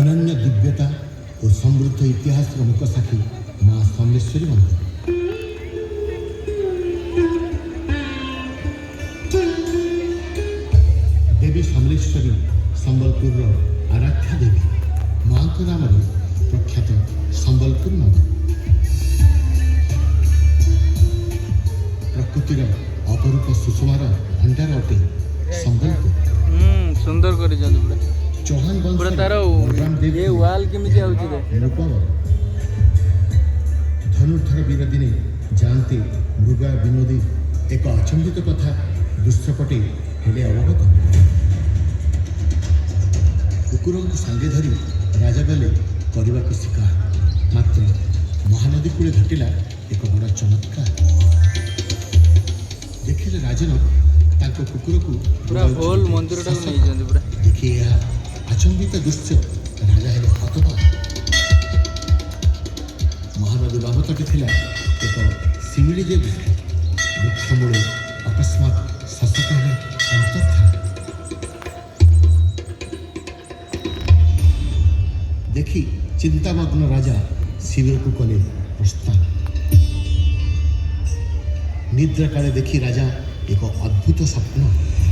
अनन्य दिव्यता और समृद्ध इतिहास मुख साक्षी माँ समलेश्वरी मंदिर। देवी समलेश्वरी संबलपुर आराध्या देवी माँ नाम प्रख्यात संबलपुर नगर प्रकृतिर अपरूप सुषमार भंडार अटे संबलपुर। सुंदर कर चौहान पूरा तार ये वाल केमी धनुर्धर वीर दिने जानते मृगा विनोदी एक अचंबित कथा दृश्यपटे हेले अवगत। कुकुर को सांगे धरी राजा गले करने को शिकार मात्र महानदी कूले घटिला एक बड़ा चमत्कार। देखिले राजन तांको कुकुर को पूरा होल मंदिर पूरा देखिए यह अचंबित दृश्य राजा हेले हतबाक। महानदी बाम तटे थिला एक शिमिली देवी वृक्ष मूले अकस्मात शशक हेले अंतर्धान देखी चिंतामग्न राजा शिविर को कले प्रस्थान। निद्रा काले देखी राजा एक अद्भुत स्वप्न